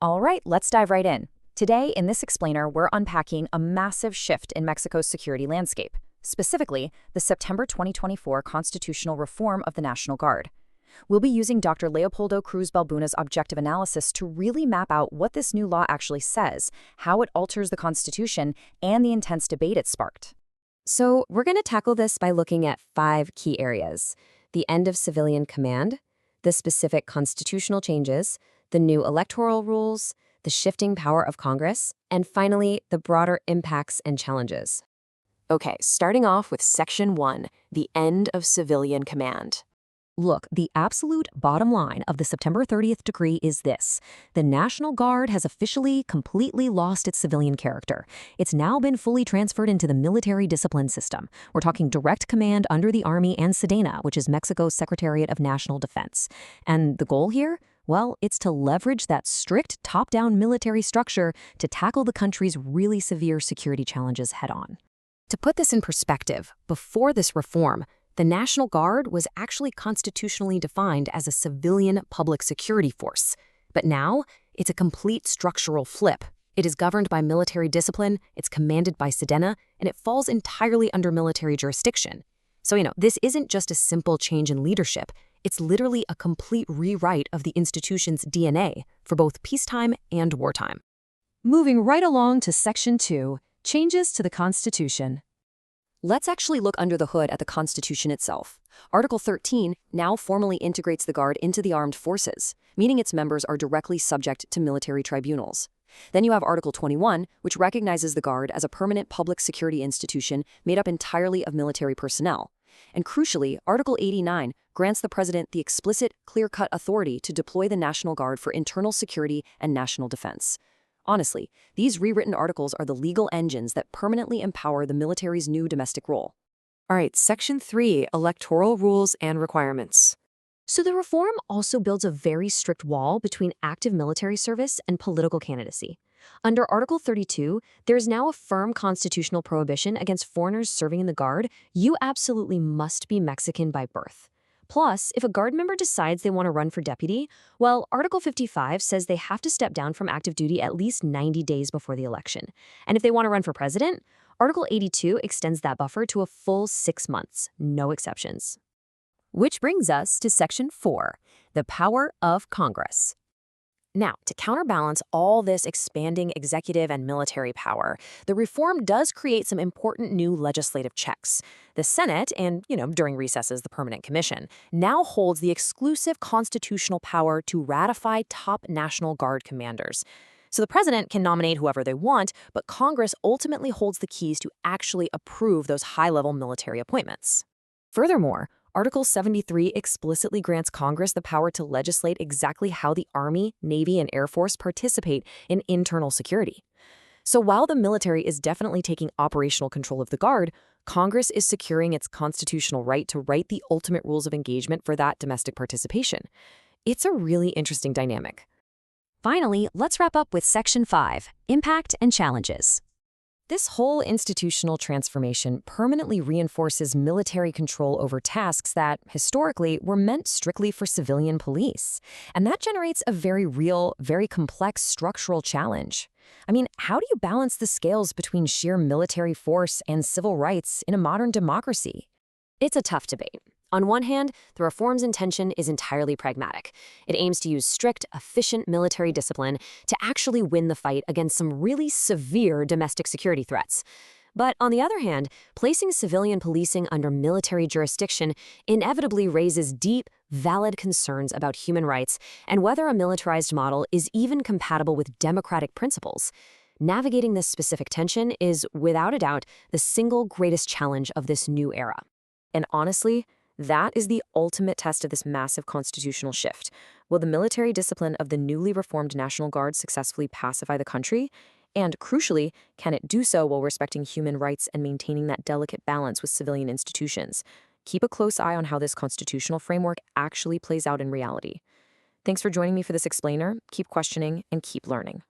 All right, let's dive right in. Today, in this explainer, we're unpacking a massive shift in Mexico's security landscape, specifically the September 2024 constitutional reform of the National Guard. We'll be using Dr. Leopoldo Cruz Balbuna's objective analysis to really map out what this new law actually says, how it alters the Constitution, and the intense debate it sparked. So we're going to tackle this by looking at 5 key areas: the end of civilian command, the specific constitutional changes, the new electoral rules, the shifting power of Congress, and finally, the broader impacts and challenges. Okay, starting off with Section 1, the end of civilian command. Look, the absolute bottom line of the September 30th decree is this. The National Guard has officially, completely lost its civilian character. It's now been fully transferred into the military discipline system. We're talking direct command under the Army and SEDENA, which is Mexico's Secretariat of National Defense. And the goal here? Well, it's to leverage that strict top-down military structure to tackle the country's really severe security challenges head-on. To put this in perspective, before this reform, the National Guard was actually constitutionally defined as a civilian public security force. But now, it's a complete structural flip. It is governed by military discipline, it's commanded by SEDENA, and it falls entirely under military jurisdiction. So, this isn't just a simple change in leadership. It's literally a complete rewrite of the institution's DNA for both peacetime and wartime. Moving right along to Section 2, changes to the Constitution. Let's actually look under the hood at the Constitution itself. Article 13 now formally integrates the Guard into the armed forces, meaning its members are directly subject to military tribunals. Then you have Article 21, which recognizes the Guard as a permanent public security institution made up entirely of military personnel. And crucially, Article 89 grants the President the explicit, clear-cut authority to deploy the National Guard for internal security and national defense. Honestly, these rewritten articles are the legal engines that permanently empower the military's new domestic role. All right, Section 3, electoral rules and requirements. So the reform also builds a very strict wall between active military service and political candidacy. Under Article 32, there's now a firm constitutional prohibition against foreigners serving in the Guard. You absolutely must be Mexican by birth. Plus, if a Guard member decides they want to run for deputy, well, Article 55 says they have to step down from active duty at least 90 days before the election. And if they want to run for president, Article 82 extends that buffer to a full 6 months, no exceptions. Which brings us to Section 4, the power of Congress. Now, to counterbalance all this expanding executive and military power, the reform does create some important new legislative checks. The Senate, and, during recesses, the Permanent Commission, now holds the exclusive constitutional power to ratify top National Guard commanders. So the president can nominate whoever they want, but Congress ultimately holds the keys to actually approve those high-level military appointments. Furthermore, Article 73 explicitly grants Congress the power to legislate exactly how the Army, Navy, and Air Force participate in internal security. So while the military is definitely taking operational control of the Guard, Congress is securing its constitutional right to write the ultimate rules of engagement for that domestic participation. It's a really interesting dynamic. Finally, let's wrap up with Section 5, impact and challenges. This whole institutional transformation permanently reinforces military control over tasks that, historically, were meant strictly for civilian police. And that generates a very real, very complex structural challenge. I mean, how do you balance the scales between sheer military force and civil rights in a modern democracy? It's a tough debate. On one hand, the reform's intention is entirely pragmatic. It aims to use strict, efficient military discipline to actually win the fight against some really severe domestic security threats. But on the other hand, placing civilian policing under military jurisdiction inevitably raises deep, valid concerns about human rights and whether a militarized model is even compatible with democratic principles. Navigating this specific tension is, without a doubt, the single greatest challenge of this new era. And honestly, that is the ultimate test of this massive constitutional shift. Will the military discipline of the newly reformed National Guard successfully pacify the country? And crucially, can it do so while respecting human rights and maintaining that delicate balance with civilian institutions? Keep a close eye on how this constitutional framework actually plays out in reality. Thanks for joining me for this explainer. Keep questioning and keep learning.